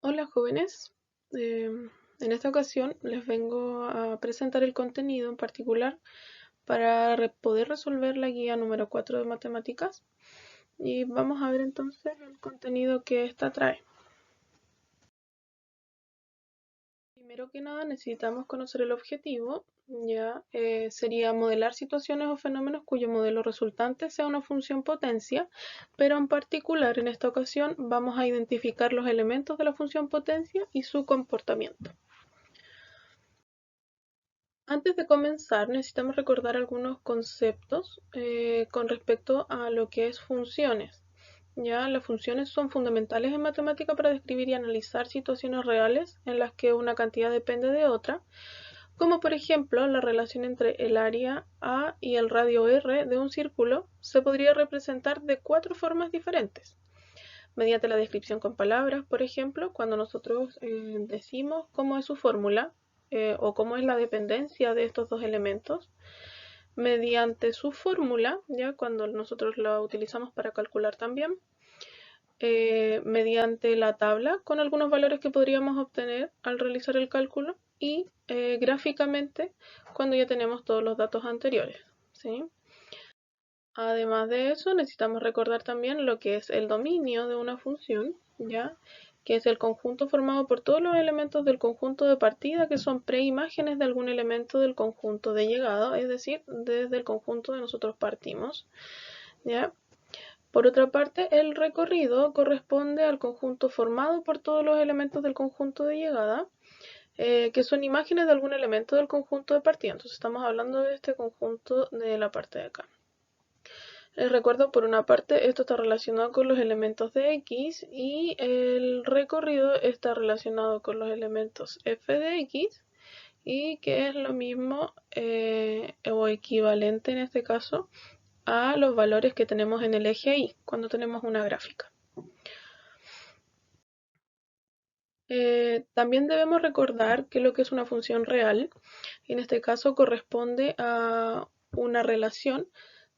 Hola jóvenes, en esta ocasión les vengo a presentar el contenido en particular para poder resolver la guía número 4 de matemáticas y vamos a ver entonces el contenido que esta trae. Primero que nada necesitamos conocer el objetivo, ya sería modelar situaciones o fenómenos cuyo modelo resultante sea una función potencia, pero en particular en esta ocasión vamos a identificar los elementos de la función potencia y su comportamiento. Antes de comenzar, necesitamos recordar algunos conceptos con respecto a lo que es funciones. Ya, las funciones son fundamentales en matemática para describir y analizar situaciones reales en las que una cantidad depende de otra, como por ejemplo la relación entre el área A y el radio R de un círculo se podría representar de cuatro formas diferentes. Mediante la descripción con palabras, por ejemplo, cuando nosotros decimos cómo es su fórmula o cómo es la dependencia de estos dos elementos, mediante su fórmula, ya cuando nosotros la utilizamos para calcular también, mediante la tabla con algunos valores que podríamos obtener al realizar el cálculo y gráficamente cuando ya tenemos todos los datos anteriores, ¿sí? Además de eso, necesitamos recordar también lo que es el dominio de una función, ¿ya? Que es el conjunto formado por todos los elementos del conjunto de partida, que son preimágenes de algún elemento del conjunto de llegada, es decir, desde el conjunto de nosotros partimos, ¿ya? Por otra parte, el recorrido corresponde al conjunto formado por todos los elementos del conjunto de llegada, que son imágenes de algún elemento del conjunto de partida. Entonces estamos hablando de este conjunto de la parte de acá. Les recuerdo, por una parte, esto está relacionado con los elementos de X y el recorrido está relacionado con los elementos f de X y que es lo mismo o equivalente en este caso a los valores que tenemos en el eje Y cuando tenemos una gráfica. También debemos recordar que lo que es una función real, en este caso corresponde a una relación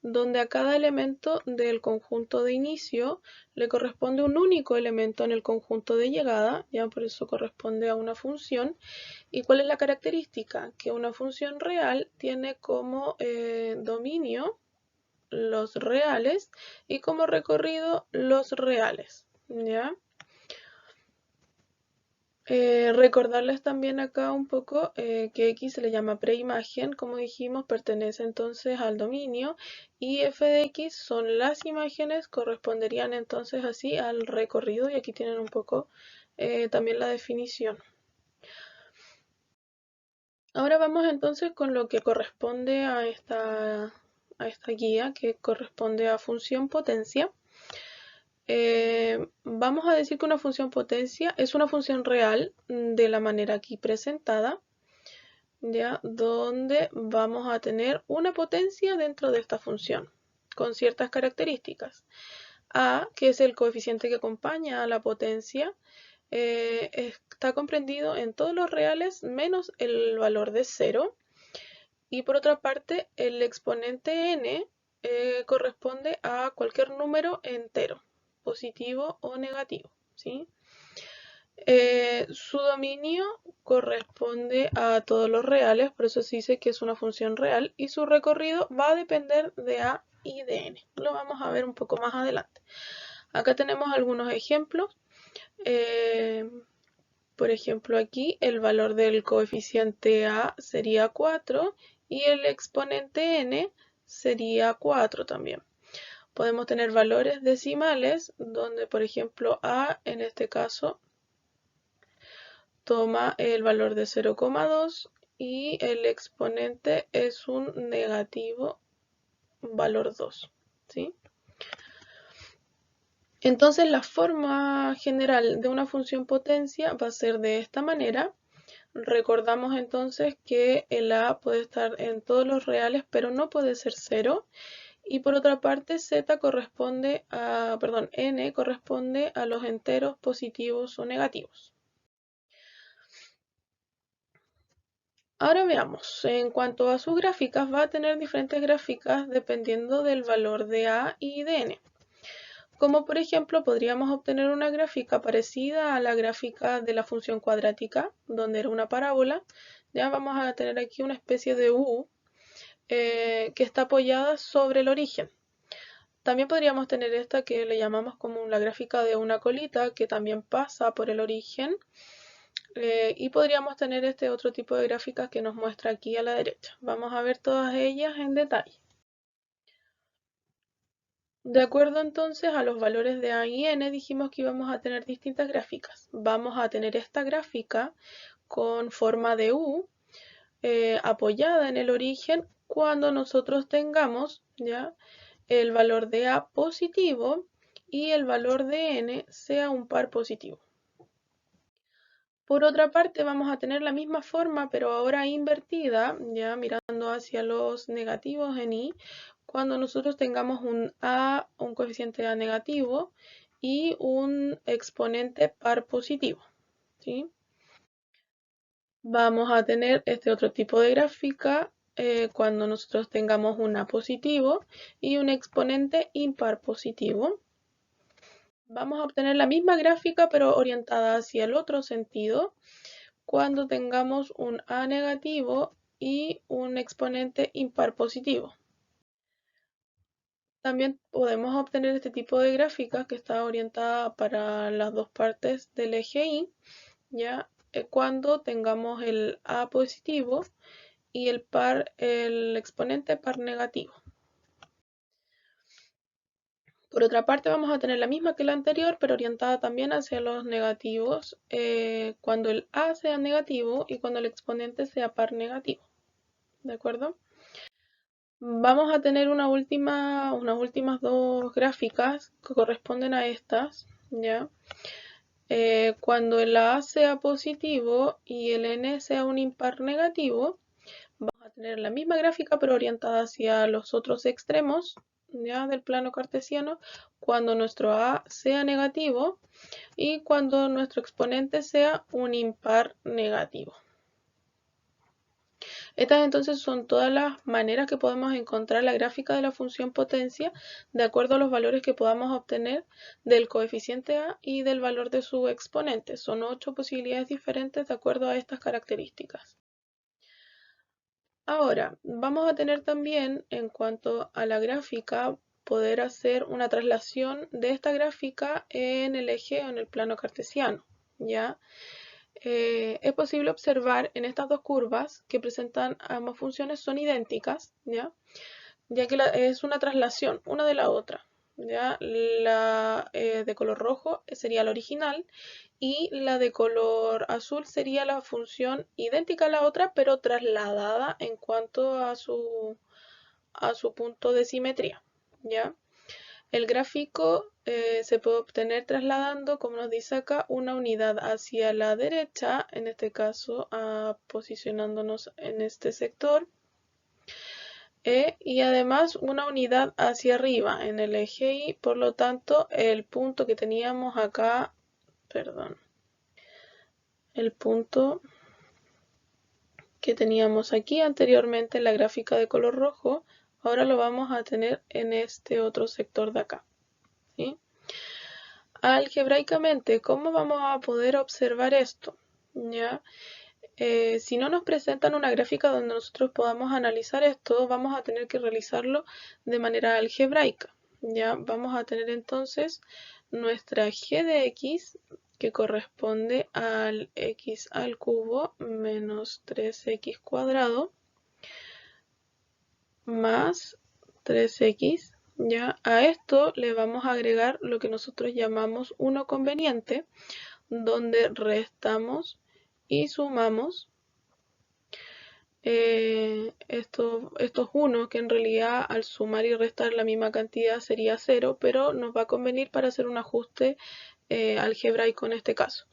donde a cada elemento del conjunto de inicio le corresponde un único elemento en el conjunto de llegada, ya por eso corresponde a una función. ¿Y cuál es la característica? Que una función real tiene como dominio los reales y como recorrido los reales, ¿ya? Recordarles también acá un poco que X se le llama preimagen, como dijimos, pertenece entonces al dominio y f de X son las imágenes, corresponderían entonces así al recorrido y aquí tienen un poco también la definición. Ahora vamos entonces con lo que corresponde a esta guía que corresponde a función potencia. Vamos a decir que una función potencia es una función real de la manera aquí presentada, ¿ya? Donde vamos a tener una potencia dentro de esta función, con ciertas características. A, que es el coeficiente que acompaña a la potencia, está comprendido en todos los reales menos el valor de 0. Y por otra parte, el exponente n corresponde a cualquier número entero, positivo o negativo, ¿sí? Su dominio corresponde a todos los reales, por eso se dice que es una función real, y su recorrido va a depender de A y de N. Lo vamos a ver un poco más adelante. Acá tenemos algunos ejemplos. Eh, por ejemplo, aquí el valor del coeficiente A sería 4 y el exponente N sería 4 también. Podemos tener valores decimales donde, por ejemplo, A en este caso toma el valor de 0,2 y el exponente es un negativo valor 2, ¿sí? Entonces la forma general de una función potencia va a ser de esta manera. Recordamos entonces que el A puede estar en todos los reales, pero no puede ser 0. Y por otra parte, n corresponde a los enteros positivos o negativos. Ahora veamos, en cuanto a sus gráficas, va a tener diferentes gráficas dependiendo del valor de A y de N. Como por ejemplo podríamos obtener una gráfica parecida a la gráfica de la función cuadrática, donde era una parábola. Ya vamos a tener aquí una especie de U que está apoyada sobre el origen. También podríamos tener esta que le llamamos como la gráfica de una colita, que también pasa por el origen. Y podríamos tener este otro tipo de gráficas que nos muestra aquí a la derecha. Vamos a ver todas ellas en detalle. De acuerdo entonces a los valores de A y N, dijimos que íbamos a tener distintas gráficas. Vamos a tener esta gráfica con forma de U apoyada en el origen cuando nosotros tengamos ya el valor de A positivo y el valor de N sea un par positivo. Por otra parte, vamos a tener la misma forma, pero ahora invertida, ya mirando hacia los negativos en I, cuando nosotros tengamos un A, un coeficiente A negativo y un exponente par positivo, ¿sí? Vamos a tener este otro tipo de gráfica cuando nosotros tengamos un A positivo y un exponente impar positivo. Vamos a obtener la misma gráfica pero orientada hacia el otro sentido cuando tengamos un A negativo y un exponente impar positivo. También podemos obtener este tipo de gráfica que está orientada para las dos partes del eje Y, ya cuando tengamos el A positivo y el exponente par negativo. Por otra parte, vamos a tener la misma que la anterior, pero orientada también hacia los negativos, cuando el A sea negativo y cuando el exponente sea par negativo. ¿De acuerdo? Vamos a tener unas últimas dos gráficas que corresponden a estas, ¿ya? Cuando el A sea positivo y el N sea un impar negativo, vamos a tener la misma gráfica pero orientada hacia los otros extremos, ¿ya? Del plano cartesiano, cuando nuestro A sea negativo y cuando nuestro exponente sea un impar negativo. Estas entonces son todas las maneras que podemos encontrar la gráfica de la función potencia de acuerdo a los valores que podamos obtener del coeficiente A y del valor de su exponente. Son 8 posibilidades diferentes de acuerdo a estas características. Ahora, vamos a tener también, en cuanto a la gráfica, poder hacer una traslación de esta gráfica en el eje o en el plano cartesiano, ¿ya? Es posible observar en estas dos curvas que presentan ambas funciones son idénticas, ¿ya? Ya que es una traslación una de la otra. ¿Ya? La de color rojo sería la original y la de color azul sería la función idéntica a la otra, pero trasladada en cuanto a su punto de simetría. ¿Ya? El gráfico se puede obtener trasladando, como nos dice acá, una unidad hacia la derecha, en este caso posicionándonos en este sector, y además una unidad hacia arriba en el eje Y, por lo tanto el punto que teníamos acá, perdón, el punto que teníamos aquí anteriormente en la gráfica de color rojo, ahora lo vamos a tener en este otro sector de acá, ¿sí? Algebraicamente, ¿cómo vamos a poder observar esto? ¿Ya? Si no nos presentan una gráfica donde nosotros podamos analizar esto, vamos a tener que realizarlo de manera algebraica. ¿Ya? Vamos a tener entonces nuestra g de x, que corresponde al x al cubo menos 3x cuadrado más 3x. ¿Ya? A esto le vamos a agregar lo que nosotros llamamos uno conveniente, donde restamos y sumamos estos 1, que en realidad al sumar y restar la misma cantidad sería 0, pero nos va a convenir para hacer un ajuste algebraico en este caso.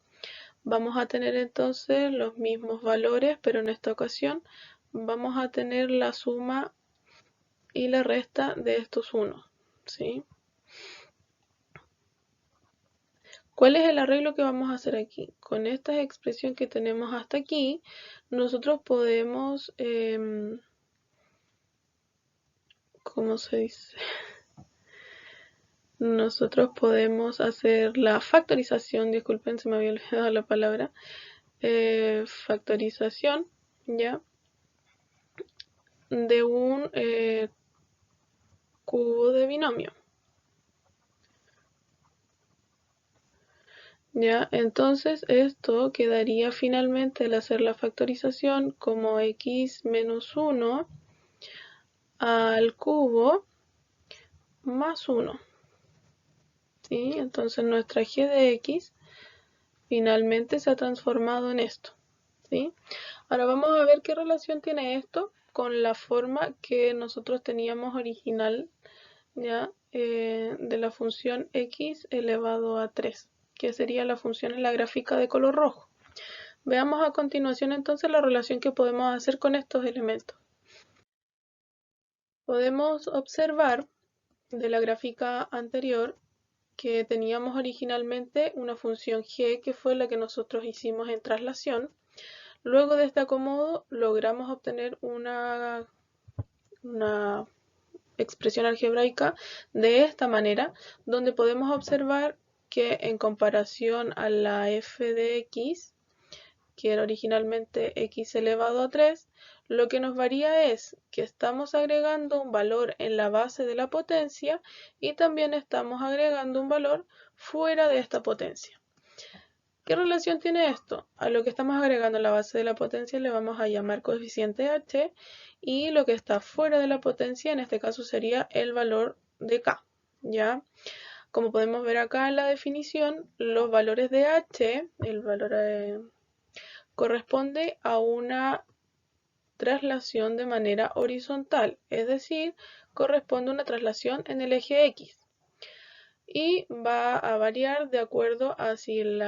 Vamos a tener entonces los mismos valores, pero en esta ocasión vamos a tener la suma y la resta de estos 1, ¿sí? ¿Cuál es el arreglo que vamos a hacer aquí? Con esta expresión que tenemos hasta aquí, nosotros podemos, ¿cómo se dice? nosotros podemos hacer la factorización, disculpen, se me había olvidado la palabra, factorización, ¿ya? De un cubo de binomio. ¿Ya? Entonces esto quedaría finalmente al hacer la factorización como x menos 1 al cubo más 1. ¿Sí? Entonces nuestra g de x finalmente se ha transformado en esto. ¿Sí? Ahora vamos a ver qué relación tiene esto con la forma que nosotros teníamos original, ¿ya? De la función x elevado a 3, que sería la función en la gráfica de color rojo. Veamos a continuación entonces la relación que podemos hacer con estos elementos. Podemos observar de la gráfica anterior que teníamos originalmente una función g, que fue la que nosotros hicimos en traslación. Luego de este acomodo logramos obtener una expresión algebraica de esta manera, donde podemos observar que en comparación a la f de x, que era originalmente x elevado a 3, lo que nos varía es que estamos agregando un valor en la base de la potencia y también estamos agregando un valor fuera de esta potencia. ¿Qué relación tiene esto? A lo que estamos agregando en la base de la potencia le vamos a llamar coeficiente h, y lo que está fuera de la potencia en este caso sería el valor de k, ¿ya? Como podemos ver acá en la definición, los valores de h, el valor corresponde a una traslación de manera horizontal, es decir, corresponde a una traslación en el eje X. Y va a variar de acuerdo a si el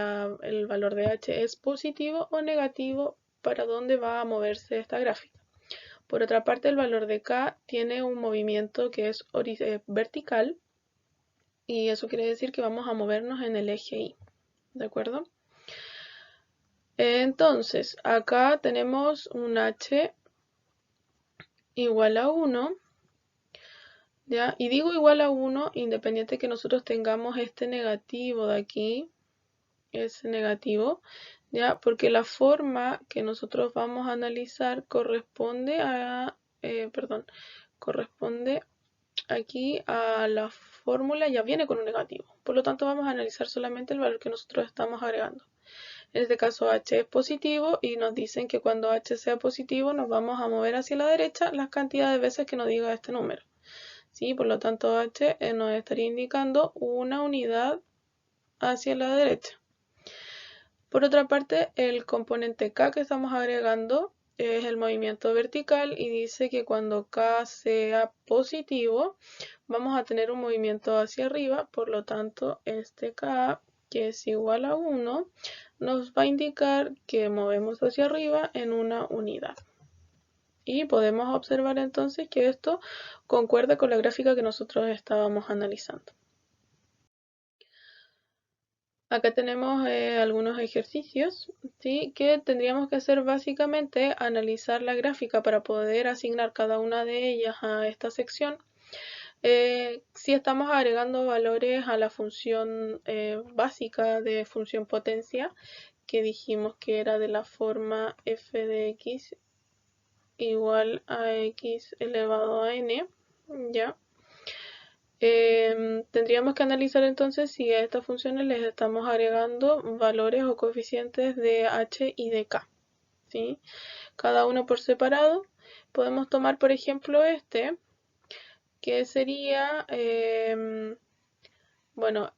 valor de h es positivo o negativo para dónde va a moverse esta gráfica. Por otra parte, el valor de k tiene un movimiento que es vertical, y eso quiere decir que vamos a movernos en el eje Y, ¿de acuerdo? Entonces, acá tenemos un h igual a 1, ¿ya? Y digo igual a 1 independiente que nosotros tengamos este negativo de aquí, ese negativo, ¿ya? Porque la forma que nosotros vamos a analizar corresponde corresponde aquí a la fórmula, ya viene con un negativo. Por lo tanto, vamos a analizar solamente el valor que nosotros estamos agregando. En este caso h es positivo y nos dicen que cuando h sea positivo nos vamos a mover hacia la derecha las cantidades de veces que nos diga este número. ¿Sí? Por lo tanto h nos estaría indicando una unidad hacia la derecha. Por otra parte, el componente k que estamos agregando es el movimiento vertical y dice que cuando k sea positivo vamos a tener un movimiento hacia arriba. Por lo tanto, este k, que es igual a 1, nos va a indicar que movemos hacia arriba en una unidad. Y podemos observar entonces que esto concuerda con la gráfica que nosotros estábamos analizando. Acá tenemos algunos ejercicios, ¿sí? Que tendríamos que hacer básicamente analizar la gráfica para poder asignar cada una de ellas a esta sección. Si estamos agregando valores a la función básica de función potencia, que dijimos que era de la forma f de x igual a x elevado a n, ¿ya? Tendríamos que analizar entonces si a estas funciones les estamos agregando valores o coeficientes de h y de k, ¿sí? Cada uno por separado. Podemos tomar, por ejemplo, este, que sería, bueno,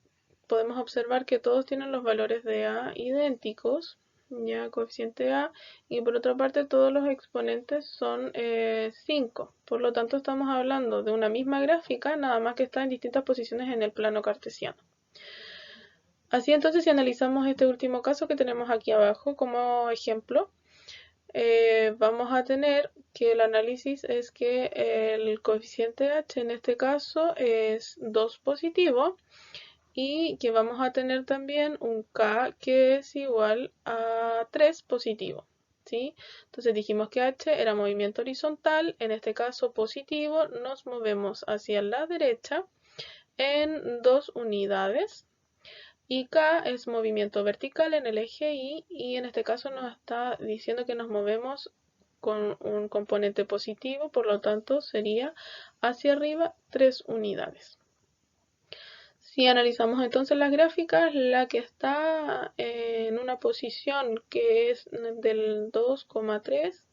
podemos observar que todos tienen los valores de a idénticos, ya coeficiente a, y por otra parte todos los exponentes son 5. Por lo tanto estamos hablando de una misma gráfica, nada más que está en distintas posiciones en el plano cartesiano. Así entonces, si analizamos este último caso que tenemos aquí abajo como ejemplo, vamos a tener que el análisis es que el coeficiente h en este caso es 2 positivo, y que vamos a tener también un k que es igual a 3 positivo, ¿sí? Entonces dijimos que h era movimiento horizontal, en este caso positivo, nos movemos hacia la derecha en 2 unidades. Y K es movimiento vertical en el eje Y, y en este caso nos está diciendo que nos movemos con un componente positivo, por lo tanto sería hacia arriba 3 unidades. Si analizamos entonces las gráficas, la que está en una posición que es del 2,3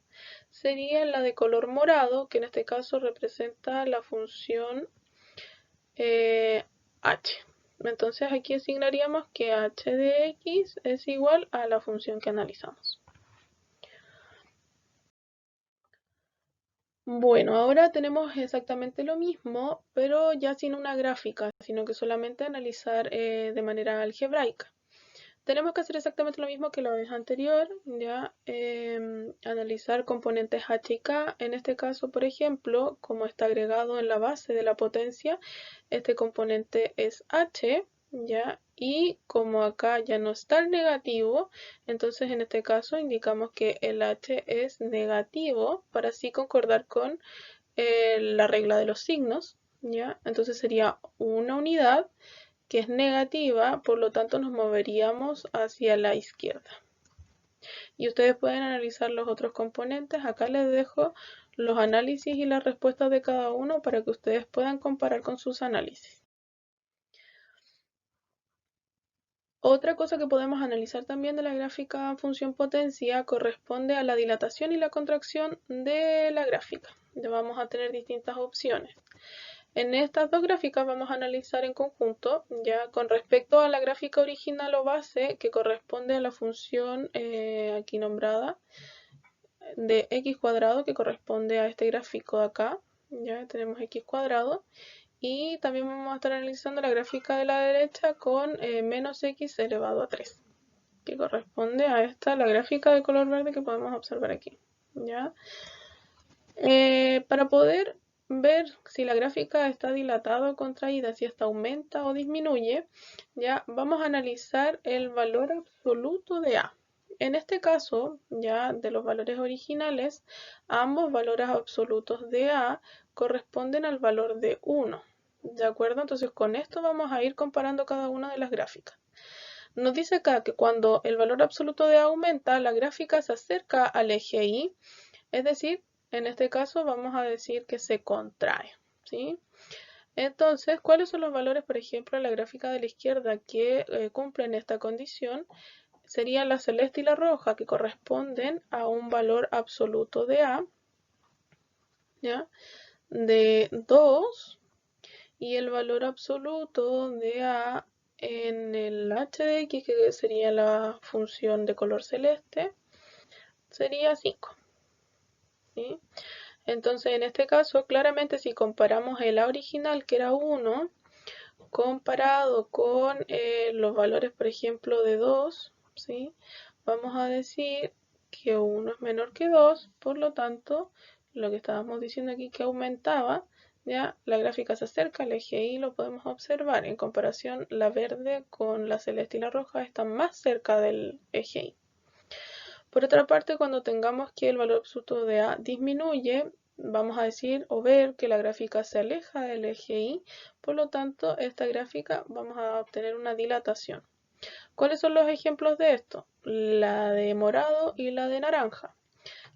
sería la de color morado, que en este caso representa la función h. Entonces aquí asignaríamos que h de x es igual a la función que analizamos. Bueno, ahora tenemos exactamente lo mismo, pero ya sin una gráfica, sino que solamente analizar de manera algebraica. Tenemos que hacer exactamente lo mismo que la vez anterior, ya analizar componentes h y k. En este caso, por ejemplo, como está agregado en la base de la potencia, este componente es h, ya, y como acá ya no está el negativo, entonces en este caso indicamos que el h es negativo para así concordar con la regla de los signos, ya. Entonces sería una unidad que es negativa, por lo tanto nos moveríamos hacia la izquierda. Y ustedes pueden analizar los otros componentes. Acá les dejo los análisis y las respuestas de cada uno para que ustedes puedan comparar con sus análisis. Otra cosa que podemos analizar también de la gráfica función potencia corresponde a la dilatación y la contracción de la gráfica. Ya vamos a tener distintas opciones. En estas dos gráficas vamos a analizar en conjunto, ya con respecto a la gráfica original o base que corresponde a la función aquí nombrada de x cuadrado que corresponde a este gráfico de acá, ya tenemos x cuadrado, y también vamos a estar analizando la gráfica de la derecha con menos x elevado a 3, que corresponde a esta, la gráfica de color verde que podemos observar aquí, ya. Para poder ver si la gráfica está dilatada o contraída, si esta aumenta o disminuye, ya vamos a analizar el valor absoluto de A. En este caso, ya de los valores originales, ambos valores absolutos de A corresponden al valor de 1. ¿De acuerdo? Entonces con esto vamos a ir comparando cada una de las gráficas. Nos dice acá que cuando el valor absoluto de A aumenta, la gráfica se acerca al eje Y, es decir, en este caso vamos a decir que se contrae, ¿sí? Entonces, ¿cuáles son los valores, por ejemplo, en la gráfica de la izquierda que cumplen esta condición? Serían la celeste y la roja, que corresponden a un valor absoluto de A, ¿ya? De 2, y el valor absoluto de A en el h de x, que sería la función de color celeste, sería 5, ¿sí? Entonces, en este caso, claramente si comparamos el A original, que era 1, comparado con los valores, por ejemplo, de 2, ¿sí? Vamos a decir que 1 es menor que 2, por lo tanto, lo que estábamos diciendo aquí que aumentaba, ya la gráfica se acerca al eje Y, lo podemos observar. En comparación, la verde con la celeste y la roja están más cerca del eje Y. Por otra parte, cuando tengamos que el valor absoluto de A disminuye, vamos a decir o ver que la gráfica se aleja del eje Y, por lo tanto, esta gráfica vamos a obtener una dilatación. ¿Cuáles son los ejemplos de esto? La de morado y la de naranja,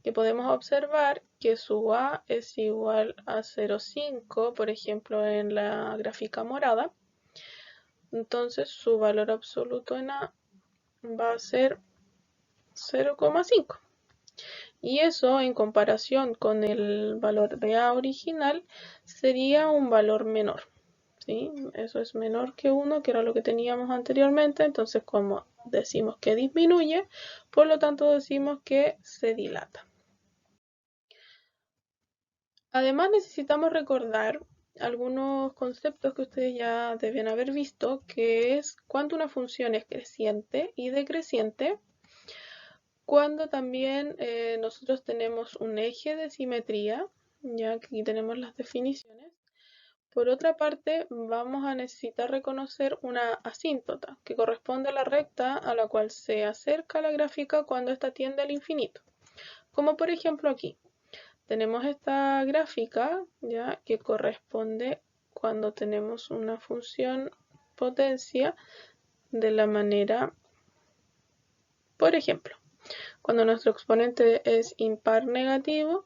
que podemos observar que su A es igual a 0,5, por ejemplo, en la gráfica morada. Entonces, su valor absoluto en A va a ser 0,5. Y eso en comparación con el valor de A original sería un valor menor, ¿sí? Eso es menor que 1, que era lo que teníamos anteriormente. Entonces, como decimos que disminuye, por lo tanto decimos que se dilata. Además, necesitamos recordar algunos conceptos que ustedes ya deben haber visto, que es cuando una función es creciente y decreciente, cuando también nosotros tenemos un eje de simetría, ya que aquí tenemos las definiciones. Por otra parte, vamos a necesitar reconocer una asíntota, que corresponde a la recta a la cual se acerca la gráfica cuando ésta tiende al infinito. Como por ejemplo aquí, tenemos esta gráfica, ya, que corresponde cuando tenemos una función potencia de la manera, por ejemplo, cuando nuestro exponente es impar negativo,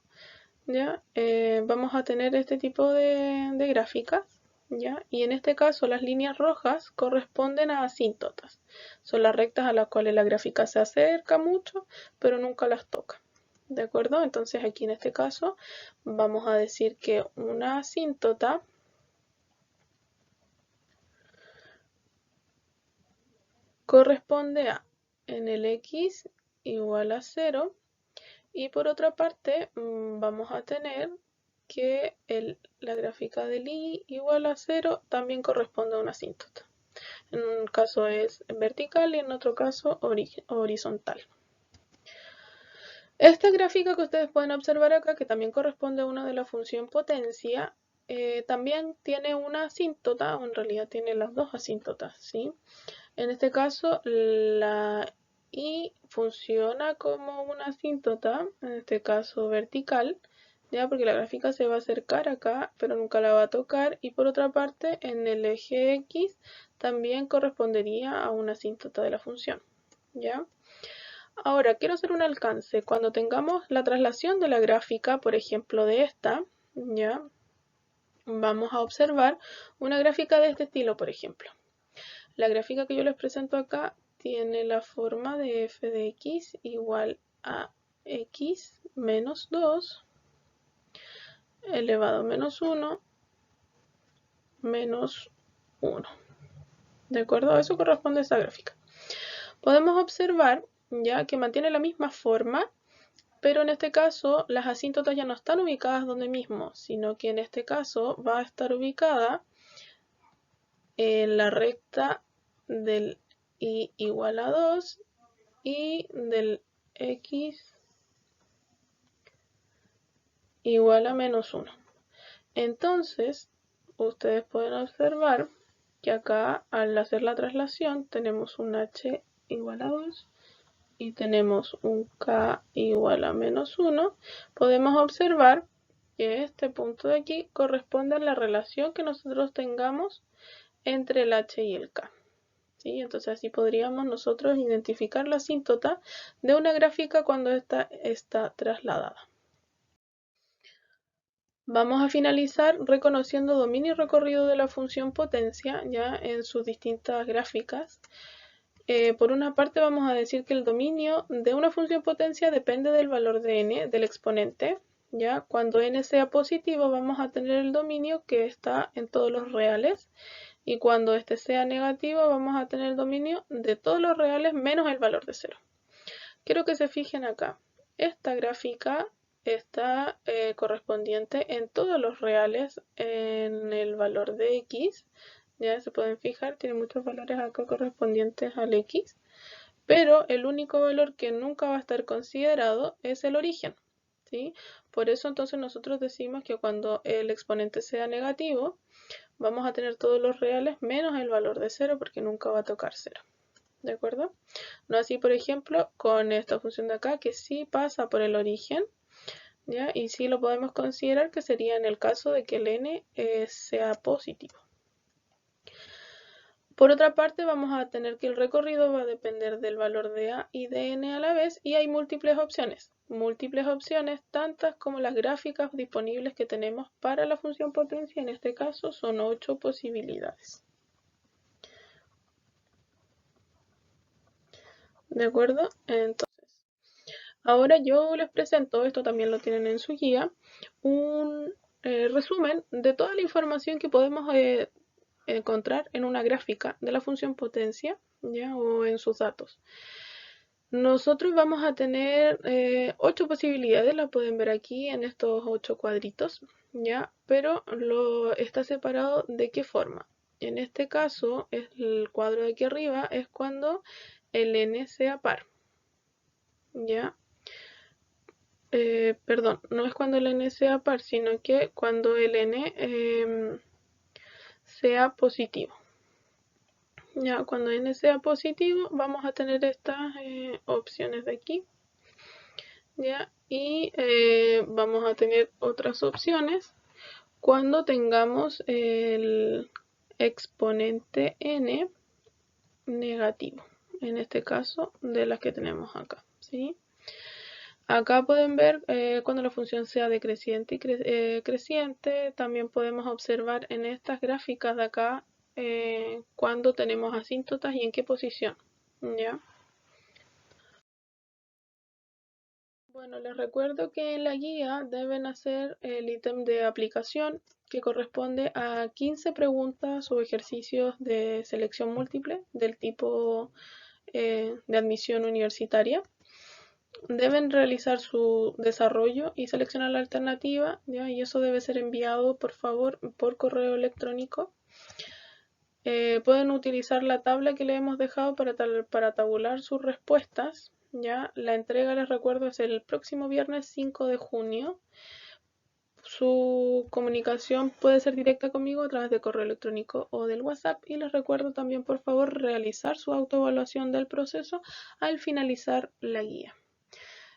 ¿ya? Vamos a tener este tipo de gráficas, ¿ya? Y en este caso las líneas rojas corresponden a asíntotas. Son las rectas a las cuales la gráfica se acerca mucho, pero nunca las toca. ¿De acuerdo? Entonces aquí en este caso vamos a decir que una asíntota corresponde a en el x igual a 0, y por otra parte vamos a tener que la gráfica del y igual a 0 también corresponde a una asíntota. En un caso es vertical y en otro caso horizontal. Esta gráfica que ustedes pueden observar acá, que también corresponde a una de la función potencia, también tiene una asíntota, o en realidad tiene las dos asíntotas, ¿sí? En este caso, la y funciona como una asíntota, en este caso vertical, ya porque la gráfica se va a acercar acá, pero nunca la va a tocar, y por otra parte, en el eje X también correspondería a una asíntota de la función, ¿ya? Ahora, quiero hacer un alcance. Cuando tengamos la traslación de la gráfica, por ejemplo, de esta, ¿ya? Vamos a observar una gráfica de este estilo, por ejemplo. La gráfica que yo les presento acá tiene la forma de f de x igual a x menos 2 elevado a menos 1 menos 1. ¿De acuerdo? Eso corresponde a esa gráfica. Podemos observar ya que mantiene la misma forma, pero en este caso las asíntotas ya no están ubicadas donde mismo, sino que en este caso va a estar ubicada en la recta del y igual a 2 y del x igual a menos 1. Entonces, ustedes pueden observar que acá al hacer la traslación tenemos un h igual a 2 y tenemos un k igual a menos 1. Podemos observar que este punto de aquí corresponde a la relación que nosotros tengamos entre el h y el k. ¿Sí? Entonces así podríamos nosotros identificar la asíntota de una gráfica cuando ésta está trasladada. Vamos a finalizar reconociendo dominio y recorrido de la función potencia ya en sus distintas gráficas. Por una parte vamos a decir que el dominio de una función potencia depende del valor de n, del exponente. ¿Ya? Cuando n sea positivo vamos a tener el dominio que está en todos los reales, y cuando este sea negativo vamos a tener el dominio de todos los reales menos el valor de 0. Quiero que se fijen acá. Esta gráfica está correspondiente en todos los reales en el valor de x. Ya se pueden fijar, tiene muchos valores acá correspondientes al x, pero el único valor que nunca va a estar considerado es el origen, ¿sí? Por eso entonces nosotros decimos que cuando el exponente sea negativo vamos a tener todos los reales menos el valor de 0 porque nunca va a tocar 0. ¿De acuerdo? No así, por ejemplo, con esta función de acá que sí pasa por el origen, ¿ya? Y sí lo podemos considerar que sería en el caso de que el n sea positivo. Por otra parte, vamos a tener que el recorrido va a depender del valor de a y de n a la vez, y hay múltiples opciones. Múltiples opciones, tantas como las gráficas disponibles que tenemos para la función potencia. En este caso son 8 posibilidades. ¿De acuerdo? Entonces, ahora yo les presento, esto también lo tienen en su guía, un resumen de toda la información que podemos encontrar en una gráfica de la función potencia, ¿ya? O en sus datos. Nosotros vamos a tener 8 posibilidades, la pueden ver aquí en estos 8 cuadritos, ¿ya? Pero está separado de qué forma. En este caso, el cuadro de aquí arriba es cuando el n sea par, ¿ya? Perdón, no es cuando el n sea par, sino que cuando el n sea positivo. Ya, cuando n sea positivo vamos a tener estas opciones de aquí, ¿ya? Y vamos a tener otras opciones cuando tengamos el exponente n negativo, en este caso de las que tenemos acá, ¿sí? Acá pueden ver cuando la función sea decreciente y creciente. También podemos observar en estas gráficas de acá cuando tenemos asíntotas y en qué posición, ¿ya? Bueno, les recuerdo que en la guía deben hacer el ítem de aplicación que corresponde a 15 preguntas o ejercicios de selección múltiple del tipo de admisión universitaria. Deben realizar su desarrollo y seleccionar la alternativa, ¿ya? Y eso debe ser enviado, por favor, por correo electrónico. Pueden utilizar la tabla que le hemos dejado para tabular sus respuestas, ¿ya? La entrega, les recuerdo, es el próximo viernes 5 de junio. Su comunicación puede ser directa conmigo a través de correo electrónico o del WhatsApp. Y les recuerdo también, por favor, realizar su autoevaluación del proceso al finalizar la guía.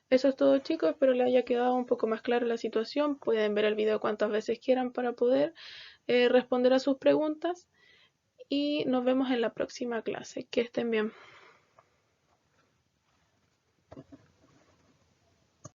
Eso es todo, chicos, espero les haya quedado un poco más clara la situación. Pueden ver el video cuantas veces quieran para poder responder a sus preguntas y nos vemos en la próxima clase. Que estén bien.